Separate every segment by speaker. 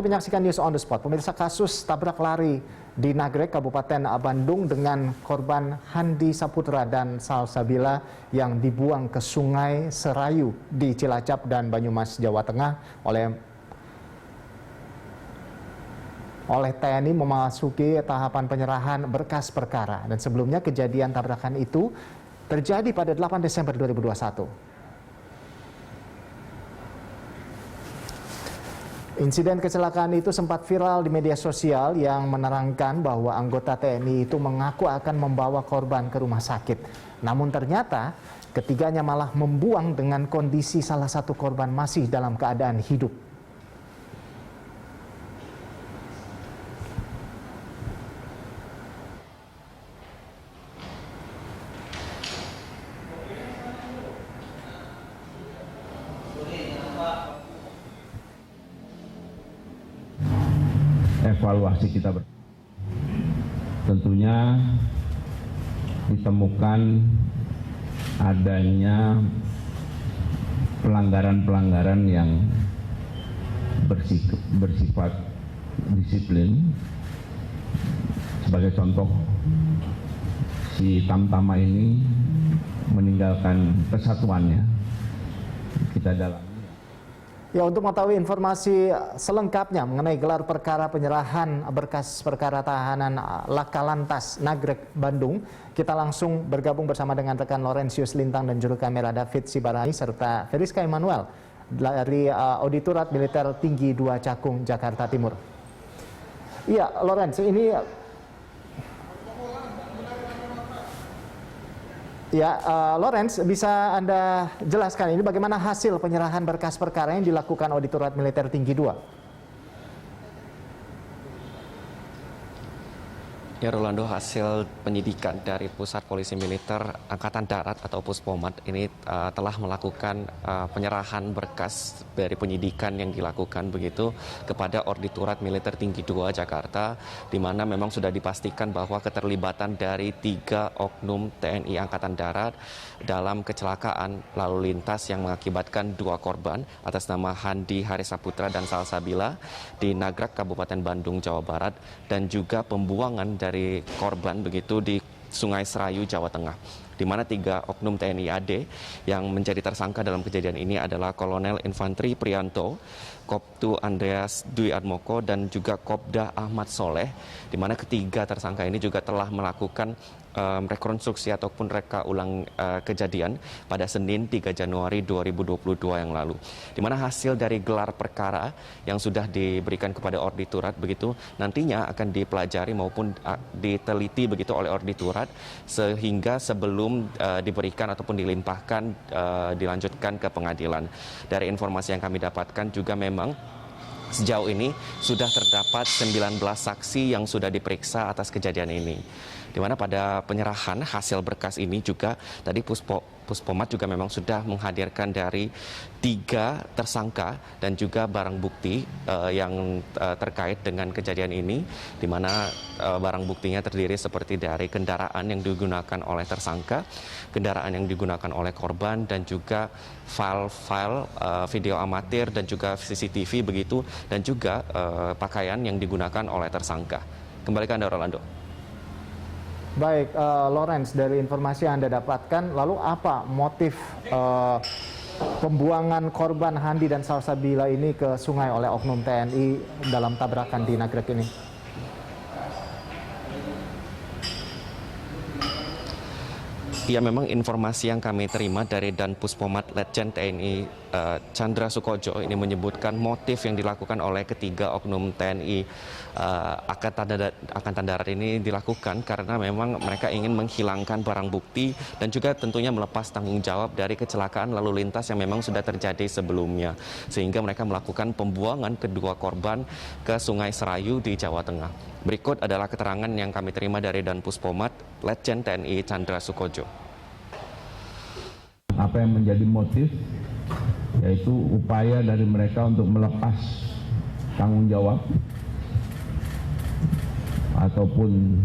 Speaker 1: Menyaksikan News on the Spot, pemirsa, kasus tabrak lari di Nagrek, Kabupaten Bandung dengan korban Handi Saputra dan Salsabila yang dibuang ke Sungai Serayu di Cilacap dan Banyumas, Jawa Tengah oleh TNI memasuki tahapan penyerahan berkas perkara. Dan sebelumnya kejadian tabrakan itu terjadi pada 8 Desember 2021. Insiden kecelakaan itu sempat viral di media sosial yang menerangkan bahwa anggota TNI itu mengaku akan membawa korban ke rumah sakit. Namun ternyata ketiganya malah membuang dengan kondisi salah satu korban masih dalam keadaan hidup.
Speaker 2: Evaluasi kita tentunya ditemukan adanya pelanggaran-pelanggaran yang bersifat disiplin. Sebagai contoh, si Tamtama ini meninggalkan kesatuannya. Kita dalami.
Speaker 1: Ya, untuk mengetahui informasi selengkapnya mengenai gelar perkara penyerahan berkas perkara tahanan Laka Lantas Nagrek Bandung, kita langsung bergabung bersama dengan rekan Laurentius Lintang dan juru kamera David Sibarani serta Feriska Emmanuel dari Auditorat Militer Tinggi 2 Cakung, Jakarta Timur. Iya, Lorenz, ini ya, Lorenz, bisa Anda jelaskan ini bagaimana hasil penyerahan berkas perkara yang dilakukan Auditorat Militer Tinggi 2?
Speaker 3: Ya, Rolando, hasil penyidikan dari Pusat Polisi Militer Angkatan Darat atau Puspomat ini telah melakukan penyerahan berkas dari penyidikan yang dilakukan begitu kepada Auditorat Militer Tinggi 2 Jakarta, di mana memang sudah dipastikan bahwa keterlibatan dari 3 oknum TNI Angkatan Darat dalam kecelakaan lalu lintas yang mengakibatkan 2 korban atas nama Handi Saputra dan Salsabila di Nagrek, Kabupaten Bandung, Jawa Barat, dan juga pembuangan dari korban begitu di Sungai Serayu, Jawa Tengah, di mana 3 oknum TNI AD yang menjadi tersangka dalam kejadian ini adalah Kolonel Infantri Prianto, Koptu Andreas Dwi Atmoko, dan juga Kopda Ahmad Soleh, di mana ketiga tersangka ini juga telah melakukan rekonstruksi ataupun reka ulang kejadian pada Senin 3 Januari 2022 yang lalu, di mana hasil dari gelar perkara yang sudah diberikan kepada Auditorat begitu nantinya akan dipelajari maupun diteliti begitu oleh Auditorat sehingga sebelum diberikan ataupun dilimpahkan dilanjutkan ke pengadilan. Dari informasi yang kami dapatkan juga memang sejauh ini sudah terdapat 19 saksi yang sudah diperiksa atas kejadian ini, di mana pada penyerahan hasil berkas ini juga tadi Puspomat juga memang sudah menghadirkan dari 3 tersangka dan juga barang bukti yang terkait dengan kejadian ini, di mana barang buktinya terdiri seperti dari kendaraan yang digunakan oleh tersangka, kendaraan yang digunakan oleh korban, dan juga file-file video amatir dan juga CCTV begitu, dan juga pakaian yang digunakan oleh tersangka. Kembali ke Anda, Rolando.
Speaker 1: Baik, Lorenz, dari informasi yang Anda dapatkan, lalu apa motif pembuangan korban Handi dan Salsabila ini ke sungai oleh oknum TNI dalam tabrakan di Nagrek ini?
Speaker 3: Ya, memang informasi yang kami terima dari Dan Puspomat Letjen TNI Chandra Sukojo ini menyebutkan motif yang dilakukan oleh ketiga oknum TNI Angkatan Darat ini dilakukan karena memang mereka ingin menghilangkan barang bukti dan juga tentunya melepas tanggung jawab dari kecelakaan lalu lintas yang memang sudah terjadi sebelumnya, sehingga mereka melakukan pembuangan kedua korban ke Sungai Serayu di Jawa Tengah. Berikut adalah keterangan yang kami terima dari Dan Puspomat Letjen TNI Chandra Sukojo.
Speaker 2: Apa yang menjadi motif, yaitu upaya dari mereka untuk melepas tanggung jawab ataupun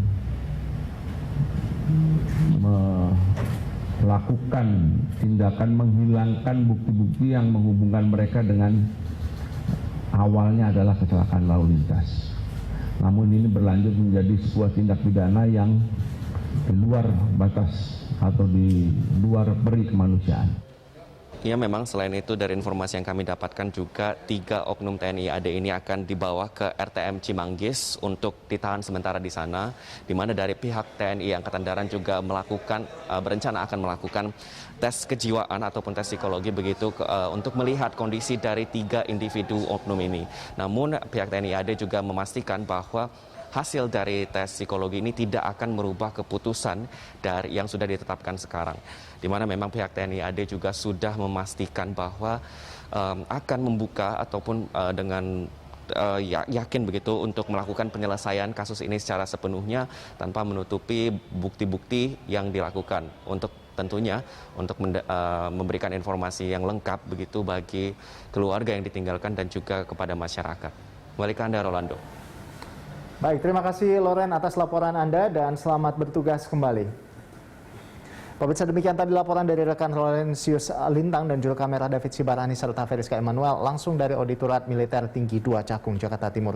Speaker 2: melakukan tindakan menghilangkan bukti-bukti yang menghubungkan mereka dengan awalnya adalah kecelakaan lalu lintas. Namun ini berlanjut menjadi sebuah tindak pidana yang di luar batas atau di luar peri kemanusiaan.
Speaker 3: Ya, memang selain itu dari informasi yang kami dapatkan juga 3 oknum TNI AD ini akan dibawa ke RTM Cimanggis untuk ditahan sementara di sana, di mana dari pihak TNI Angkatan Darat juga berencana akan melakukan tes kejiwaan ataupun tes psikologi begitu untuk melihat kondisi dari 3 individu oknum ini. Namun pihak TNI AD juga memastikan bahwa hasil dari tes psikologi ini tidak akan merubah keputusan dari yang sudah ditetapkan sekarang. Di mana memang pihak TNI AD juga sudah memastikan bahwa akan membuka ataupun dengan yakin begitu untuk melakukan penyelesaian kasus ini secara sepenuhnya tanpa menutupi bukti-bukti yang dilakukan untuk tentunya untuk memberikan informasi yang lengkap begitu bagi keluarga yang ditinggalkan dan juga kepada masyarakat. Kembali ke Anda, Rolando.
Speaker 1: Baik, terima kasih Loren atas laporan Anda dan selamat bertugas kembali. Pemirsa, demikian tadi laporan dari rekan Laurentius Lintang dan juru kamera David Sibarani serta Feriska Emmanuel langsung dari Auditorat Militer Tinggi 2 Cakung, Jakarta Timur.